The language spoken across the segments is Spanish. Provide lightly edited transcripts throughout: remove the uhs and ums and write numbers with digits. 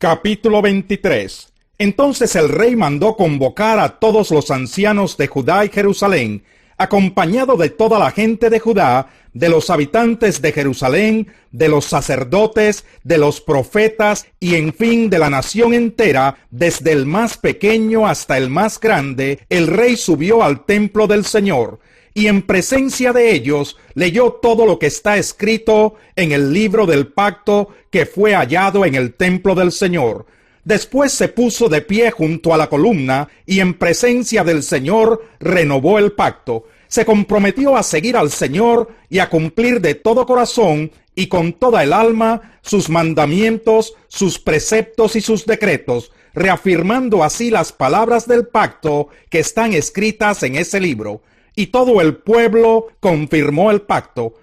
Capítulo 23. Entonces el rey mandó convocar a todos los ancianos de Judá y Jerusalén, acompañado de toda la gente de Judá, de los habitantes de Jerusalén, de los sacerdotes, de los profetas y en fin de la nación entera, desde el más pequeño hasta el más grande. El rey subió al templo del Señor, y en presencia de ellos leyó todo lo que está escrito en el libro del pacto que fue hallado en el templo del Señor. Después se puso de pie junto a la columna y en presencia del Señor renovó el pacto. Se comprometió a seguir al Señor y a cumplir de todo corazón y con toda el alma sus mandamientos, sus preceptos y sus decretos, reafirmando así las palabras del pacto que están escritas en ese libro. Y todo el pueblo confirmó el pacto.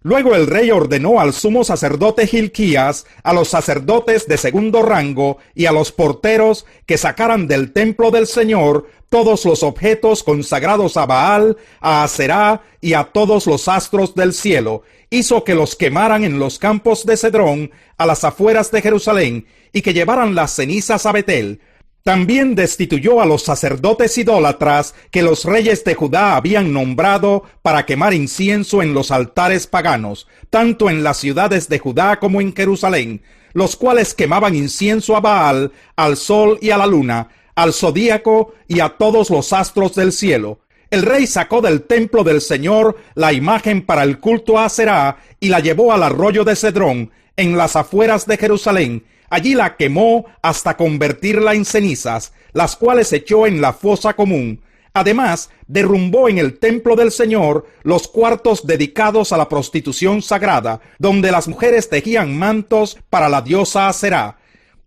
Luego el rey ordenó al sumo sacerdote Hilquías, a los sacerdotes de segundo rango y a los porteros que sacaran del templo del Señor todos los objetos consagrados a Baal, a Aserá y a todos los astros del cielo. Hizo que los quemaran en los campos de Cedrón, a las afueras de Jerusalén, y que llevaran las cenizas a Betel. También destituyó a los sacerdotes idólatras que los reyes de Judá habían nombrado para quemar incienso en los altares paganos, tanto en las ciudades de Judá como en Jerusalén, los cuales quemaban incienso a Baal, al sol y a la luna, al zodíaco y a todos los astros del cielo. El rey sacó del templo del Señor la imagen para el culto a Aserá y la llevó al arroyo de Cedrón, en las afueras de Jerusalén. Allí la quemó hasta convertirla en cenizas, las cuales echó en la fosa común. Además, derrumbó en el templo del Señor los cuartos dedicados a la prostitución sagrada, donde las mujeres tejían mantos para la diosa Aserá.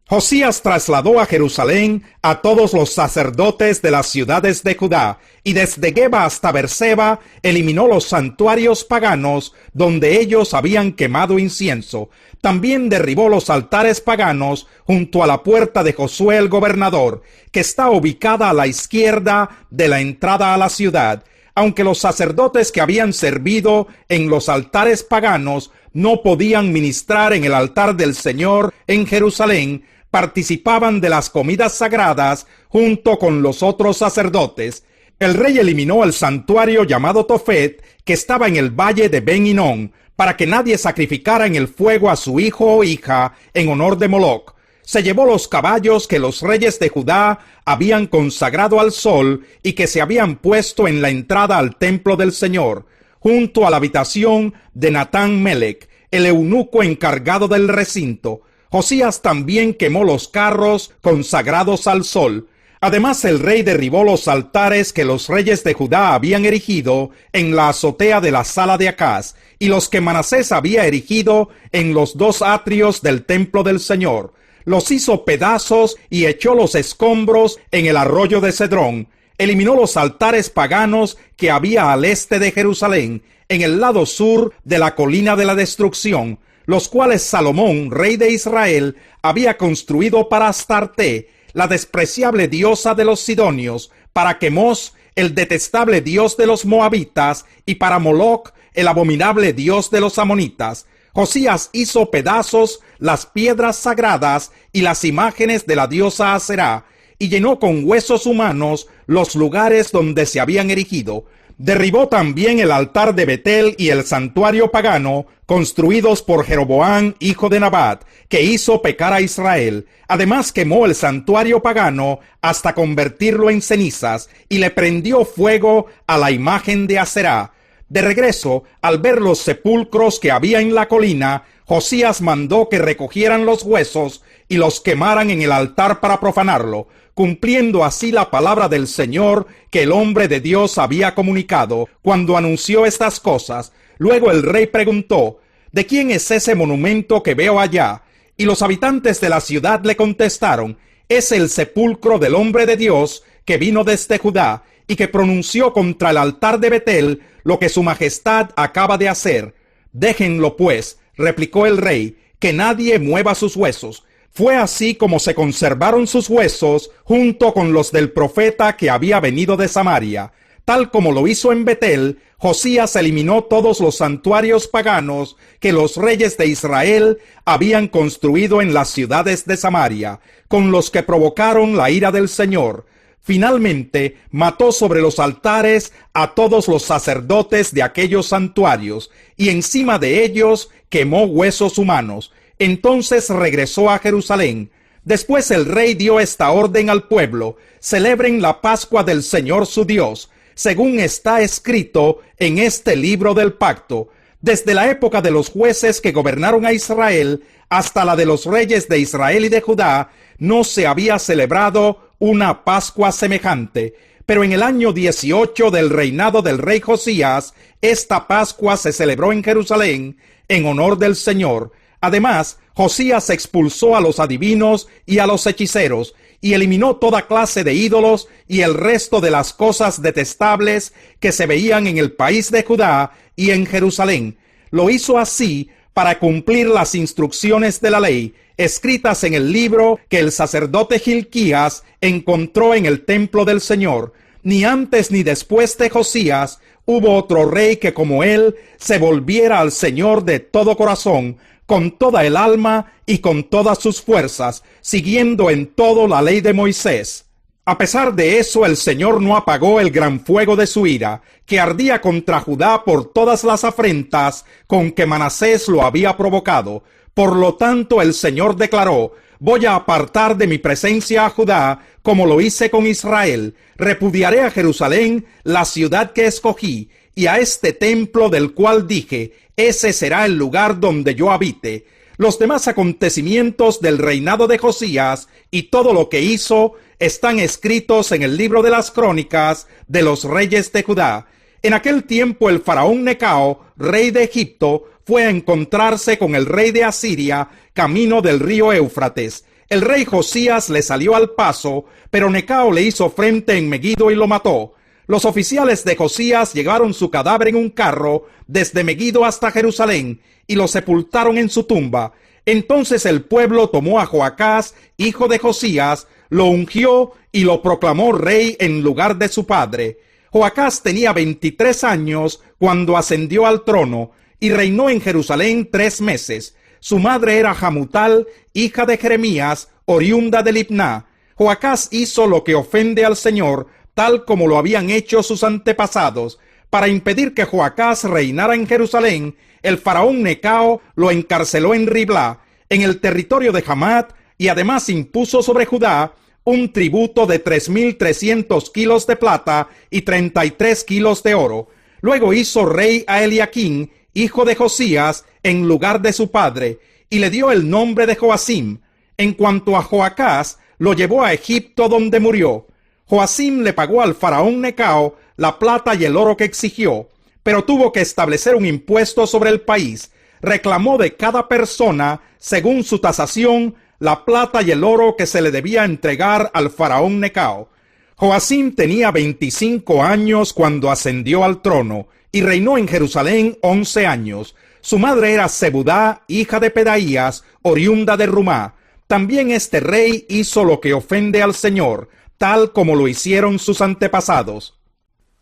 Josías trasladó a Jerusalén a todos los sacerdotes de las ciudades de Judá, y desde Geba hasta Berseba eliminó los santuarios paganos donde ellos habían quemado incienso. También derribó los altares paganos junto a la puerta de Josué el gobernador, que está ubicada a la izquierda de la entrada a la ciudad. Aunque los sacerdotes que habían servido en los altares paganos no podían ministrar en el altar del Señor en Jerusalén, participaban de las comidas sagradas junto con los otros sacerdotes. El rey eliminó el santuario llamado Tofet, que estaba en el valle de Ben Hinnom, para que nadie sacrificara en el fuego a su hijo o hija en honor de Moloc. Se llevó los caballos que los reyes de Judá habían consagrado al sol y que se habían puesto en la entrada al templo del Señor, junto a la habitación de Natán Melech, el eunuco encargado del recinto. Josías también quemó los carros consagrados al sol. Además, el rey derribó los altares que los reyes de Judá habían erigido en la azotea de la sala de Acaz, y los que Manasés había erigido en los dos atrios del templo del Señor. Los hizo pedazos y echó los escombros en el arroyo de Cedrón. Eliminó los altares paganos que había al este de Jerusalén, en el lado sur de la colina de la destrucción, los cuales Salomón, rey de Israel, había construido para Astarte, la despreciable diosa de los sidonios, para Quemos, el detestable dios de los moabitas, y para Moloc, el abominable dios de los amonitas. Josías hizo pedazos las piedras sagradas y las imágenes de la diosa Aserá, y llenó con huesos humanos los lugares donde se habían erigido. Derribó también el altar de Betel y el santuario pagano, construidos por Jeroboam, hijo de Nabat, que hizo pecar a Israel. Además quemó el santuario pagano hasta convertirlo en cenizas, y le prendió fuego a la imagen de Aserá. De regreso, al ver los sepulcros que había en la colina, Josías mandó que recogieran los huesos y los quemaran en el altar para profanarlo, cumpliendo así la palabra del Señor que el hombre de Dios había comunicado cuando anunció estas cosas. Luego el rey preguntó: ¿de quién es ese monumento que veo allá? Y los habitantes de la ciudad le contestaron: es el sepulcro del hombre de Dios que vino desde Judá y que pronunció contra el altar de Betel lo que su majestad acaba de hacer. Déjenlo pues, replicó el rey, que nadie mueva sus huesos. Fue así como se conservaron sus huesos junto con los del profeta que había venido de Samaria. Tal como lo hizo en Betel, Josías eliminó todos los santuarios paganos que los reyes de Israel habían construido en las ciudades de Samaria, con los que provocaron la ira del Señor. Finalmente, mató sobre los altares a todos los sacerdotes de aquellos santuarios, y encima de ellos quemó huesos humanos. Entonces regresó a Jerusalén. Después el rey dio esta orden al pueblo: celebren la Pascua del Señor su Dios, según está escrito en este libro del pacto. Desde la época de los jueces que gobernaron a Israel hasta la de los reyes de Israel y de Judá, no se había celebrado una Pascua semejante. Pero en el año 18 del reinado del rey Josías, esta Pascua se celebró en Jerusalén en honor del Señor. Además, Josías expulsó a los adivinos y a los hechiceros, y eliminó toda clase de ídolos y el resto de las cosas detestables que se veían en el país de Judá y en Jerusalén. Lo hizo así para cumplir las instrucciones de la ley, escritas en el libro que el sacerdote Hilquías encontró en el templo del Señor. Ni antes ni después de Josías hubo otro rey que como él se volviera al Señor de todo corazón, con toda el alma y con todas sus fuerzas, siguiendo en todo la ley de Moisés. A pesar de eso, el Señor no apagó el gran fuego de su ira, que ardía contra Judá por todas las afrentas con que Manasés lo había provocado. Por lo tanto, el Señor declaró: voy a apartar de mi presencia a Judá, como lo hice con Israel. Repudiaré a Jerusalén, la ciudad que escogí, y a este templo del cual dije: ese será el lugar donde yo habite. Los demás acontecimientos del reinado de Josías y todo lo que hizo están escritos en el libro de las crónicas de los reyes de Judá. En aquel tiempo el faraón Necao, rey de Egipto, fue a encontrarse con el rey de Asiria camino del río Éufrates. El rey Josías le salió al paso, pero Necao le hizo frente en Megido y lo mató. Los oficiales de Josías llevaron su cadáver en un carro desde Megido hasta Jerusalén y lo sepultaron en su tumba. Entonces el pueblo tomó a Joacás, hijo de Josías, lo ungió y lo proclamó rey en lugar de su padre. Joacás tenía 23 años cuando ascendió al trono y reinó en Jerusalén 3 meses. Su madre era Hamutal, hija de Jeremías, oriunda de Libná. Joacás hizo lo que ofende al Señor, tal como lo habían hecho sus antepasados. Para impedir que Joacás reinara en Jerusalén, el faraón Necao lo encarceló en Riblá, en el territorio de Hamat, y además impuso sobre Judá un tributo de 3,300 kilos de plata y 33 kilos de oro. Luego hizo rey a Eliaquín, hijo de Josías, en lugar de su padre, y le dio el nombre de Joacim. En cuanto a Joacás, lo llevó a Egipto, donde murió. Joacim le pagó al faraón Necao la plata y el oro que exigió, pero tuvo que establecer un impuesto sobre el país. Reclamó de cada persona, según su tasación, la plata y el oro que se le debía entregar al faraón Necao. Joacim tenía 25 años cuando ascendió al trono y reinó en Jerusalén 11 años. Su madre era Zebudá, hija de Pedaías, oriunda de Rumá. También este rey hizo lo que ofende al Señor, tal como lo hicieron sus antepasados.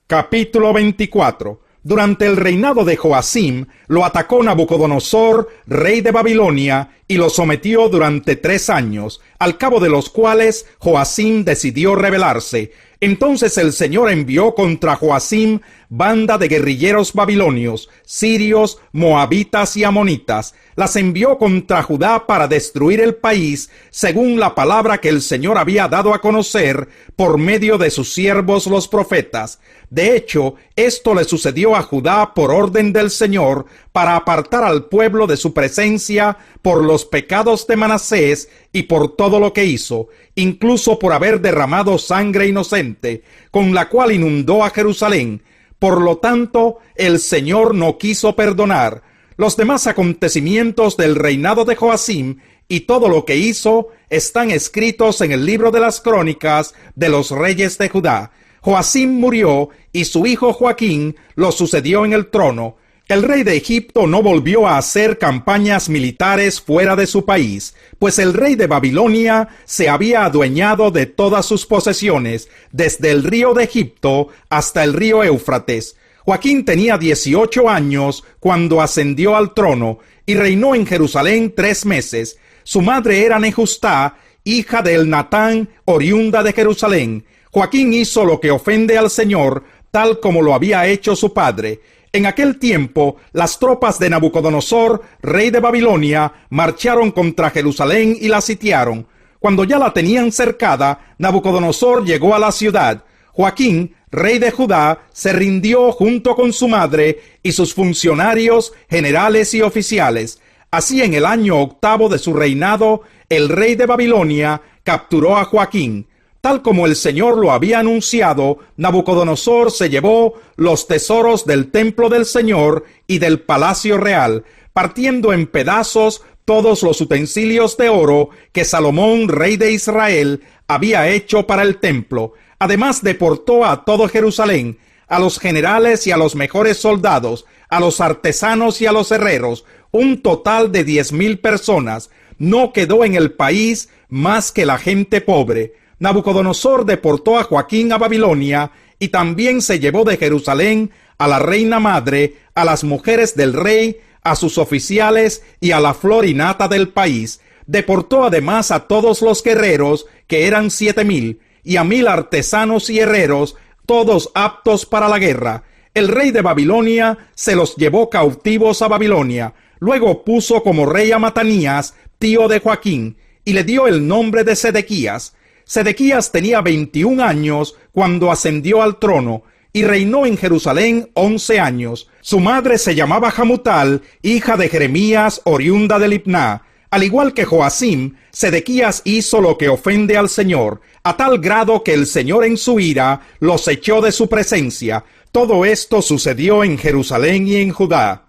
Capítulo 24. Durante el reinado de Joacim, lo atacó Nabucodonosor, rey de Babilonia, y lo sometió durante 3 años, al cabo de los cuales Joacim decidió rebelarse. Entonces el Señor envió contra Joacim banda de guerrilleros babilonios, sirios, moabitas y amonitas. Las envió contra Judá para destruir el país, según la palabra que el Señor había dado a conocer por medio de sus siervos los profetas. De hecho, esto le sucedió a Judá por orden del Señor, para apartar al pueblo de su presencia por los pecados de Manasés y por todo lo que hizo, incluso por haber derramado sangre inocente, con la cual inundó a Jerusalén. Por lo tanto, el Señor no quiso perdonar. Los demás acontecimientos del reinado de Joacim y todo lo que hizo están escritos en el libro de las crónicas de los reyes de Judá. Joacim murió y su hijo Joaquín lo sucedió en el trono. El rey de Egipto no volvió a hacer campañas militares fuera de su país, pues el rey de Babilonia se había adueñado de todas sus posesiones, desde el río de Egipto hasta el río Éufrates. Joaquín tenía 18 años cuando ascendió al trono y reinó en Jerusalén 3 meses. Su madre era Nejustá, hija de Elnatán, oriunda de Jerusalén. Joaquín hizo lo que ofende al Señor, tal como lo había hecho su padre. En aquel tiempo, las tropas de Nabucodonosor, rey de Babilonia, marcharon contra Jerusalén y la sitiaron. Cuando ya la tenían cercada, Nabucodonosor llegó a la ciudad. Joaquín, rey de Judá, se rindió junto con su madre y sus funcionarios, generales y oficiales. Así, en el año 8 de su reinado, el rey de Babilonia capturó a Joaquín. Tal como el Señor lo había anunciado, Nabucodonosor se llevó los tesoros del templo del Señor y del palacio real, partiendo en pedazos todos los utensilios de oro que Salomón, rey de Israel, había hecho para el templo. Además, deportó a todo Jerusalén, a los generales y a los mejores soldados, a los artesanos y a los herreros, un total de 10,000 personas. No quedó en el país más que la gente pobre. Nabucodonosor deportó a Joaquín a Babilonia y también se llevó de Jerusalén a la reina madre, a las mujeres del rey, a sus oficiales y a la flor y nata del país. Deportó además a todos los guerreros, que eran 7,000, y a 1,000 artesanos y herreros, todos aptos para la guerra. El rey de Babilonia se los llevó cautivos a Babilonia. Luego puso como rey a Matanías, tío de Joaquín, y le dio el nombre de Sedequías. Sedequías tenía 21 años cuando ascendió al trono y reinó en Jerusalén 11 años. Su madre se llamaba Hamutal, hija de Jeremías, oriunda de Libná. Al igual que Joacim, Sedequías hizo lo que ofende al Señor, a tal grado que el Señor en su ira los echó de su presencia. Todo esto sucedió en Jerusalén y en Judá.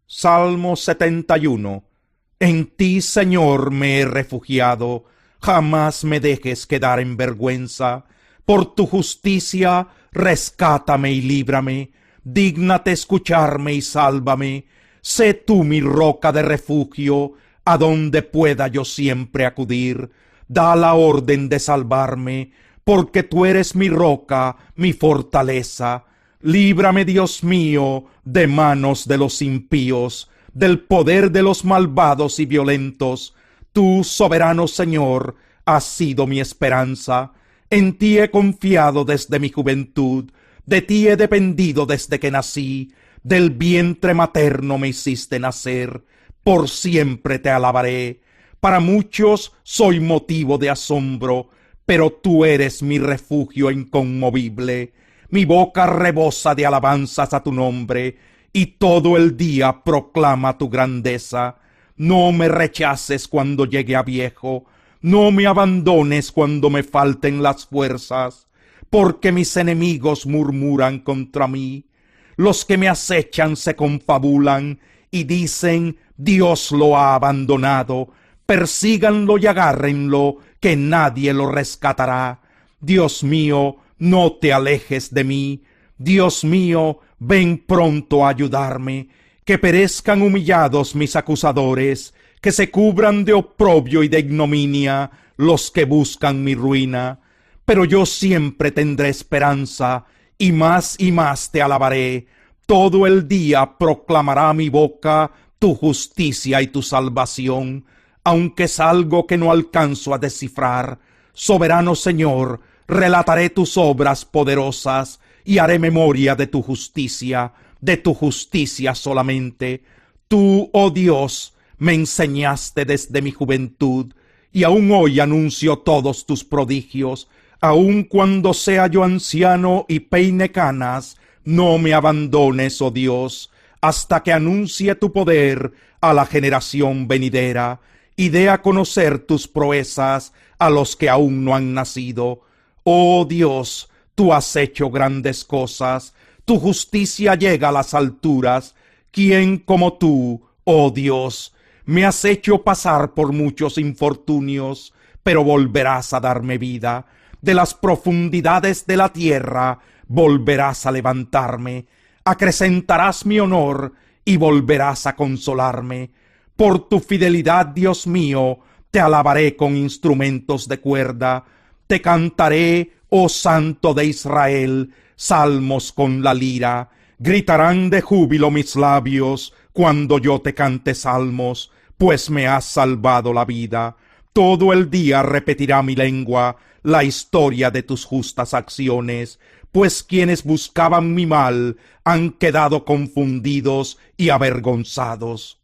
Salmo 71. En ti, Señor, me he refugiado. Jamás me dejes quedar en vergüenza. Por tu justicia, rescátame y líbrame. Dígnate escucharme y sálvame. Sé tú mi roca de refugio, a donde pueda yo siempre acudir. Da la orden de salvarme, porque tú eres mi roca, mi fortaleza. Líbrame, Dios mío, de manos de los impíos, del poder de los malvados y violentos. Tú, soberano Señor, has sido mi esperanza. En ti he confiado desde mi juventud. De ti he dependido desde que nací. Del vientre materno me hiciste nacer. Por siempre te alabaré. Para muchos soy motivo de asombro, pero tú eres mi refugio inconmovible. Mi boca rebosa de alabanzas a tu nombre, y todo el día proclama tu grandeza. No me rechaces cuando llegue a viejo, no me abandones cuando me falten las fuerzas, porque mis enemigos murmuran contra mí. Los que me acechan se confabulan y dicen: Dios lo ha abandonado. Persíganlo y agárrenlo, que nadie lo rescatará. Dios mío, no te alejes de mí. Dios mío, ven pronto a ayudarme. Que perezcan humillados mis acusadores, que se cubran de oprobio y de ignominia los que buscan mi ruina. Pero yo siempre tendré esperanza, y más te alabaré. Todo el día proclamará mi boca tu justicia y tu salvación, aunque es algo que no alcanzo a descifrar. Soberano Señor, relataré tus obras poderosas, y haré memoria de tu justicia solamente. Tú, oh Dios, me enseñaste desde mi juventud, y aún hoy anuncio todos tus prodigios. Aun cuando sea yo anciano y peine canas, no me abandones, oh Dios, hasta que anuncie tu poder a la generación venidera, y dé a conocer tus proezas a los que aún no han nacido. Oh Dios, tú has hecho grandes cosas, tu justicia llega a las alturas. ¿Quién como tú, oh Dios? Me has hecho pasar por muchos infortunios, pero volverás a darme vida. De las profundidades de la tierra volverás a levantarme. Acrecentarás mi honor y volverás a consolarme. Por tu fidelidad, Dios mío, te alabaré con instrumentos de cuerda. Te cantaré, oh Santo de Israel, salmos con la lira. Gritarán de júbilo mis labios cuando yo te cante salmos, pues me has salvado la vida. Todo el día repetirá mi lengua la historia de tus justas acciones, pues quienes buscaban mi mal han quedado confundidos y avergonzados.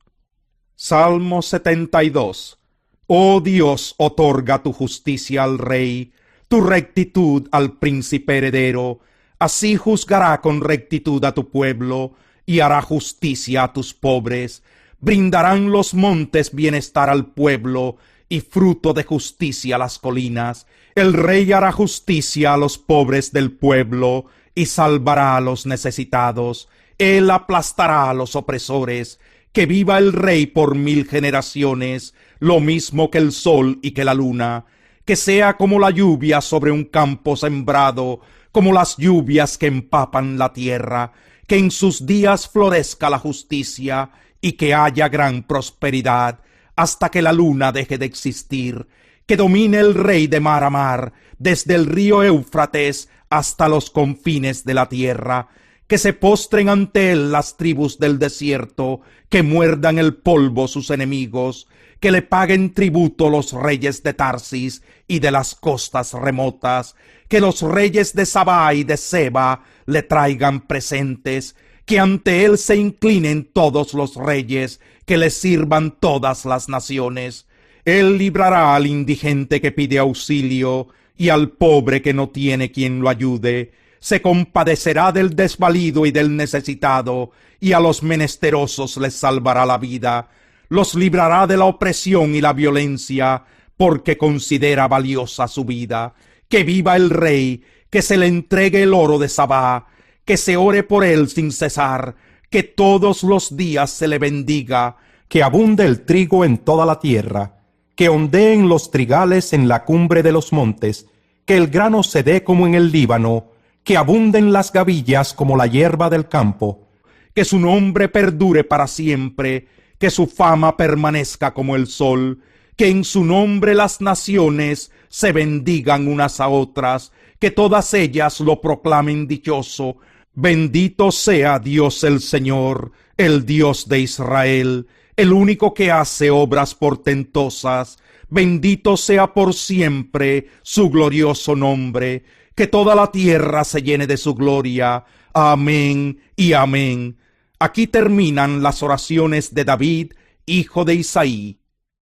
Salmo 72. Oh Dios, otorga tu justicia al rey, tu rectitud al príncipe heredero. Así juzgará con rectitud a tu pueblo y hará justicia a tus pobres. Brindarán los montes bienestar al pueblo y fruto de justicia a las colinas. El rey hará justicia a los pobres del pueblo y salvará a los necesitados. Él aplastará a los opresores. Que viva el rey por 1000 generaciones, lo mismo que el sol y que la luna. Que sea como la lluvia sobre un campo sembrado, como las lluvias que empapan la tierra. Que en sus días florezca la justicia y que haya gran prosperidad, hasta que la luna deje de existir. Que domine el rey de mar a mar, desde el río Éufrates hasta los confines de la tierra. Que se postren ante él las tribus del desierto, que muerdan el polvo sus enemigos, que le paguen tributo los reyes de Tarsis y de las costas remotas, que los reyes de Sabá y de Seba le traigan presentes, que ante él se inclinen todos los reyes, que le sirvan todas las naciones. Él librará al indigente que pide auxilio y al pobre que no tiene quien lo ayude. Se compadecerá del desvalido y del necesitado, y a los menesterosos les salvará la vida. Los librará de la opresión y la violencia, porque considera valiosa su vida. Que viva el rey, que se le entregue el oro de Sabá, que se ore por él sin cesar, que todos los días se le bendiga, que abunde el trigo en toda la tierra, que ondeen los trigales en la cumbre de los montes, que el grano se dé como en el Líbano, que abunden las gavillas como la hierba del campo, que su nombre perdure para siempre, que su fama permanezca como el sol, que en su nombre las naciones se bendigan unas a otras, que todas ellas lo proclamen dichoso. Bendito sea Dios el Señor, el Dios de Israel, el único que hace obras portentosas. Bendito sea por siempre su glorioso nombre. Que toda la tierra se llene de su gloria. Amén y amén. Aquí terminan las oraciones de David, hijo de Isaí.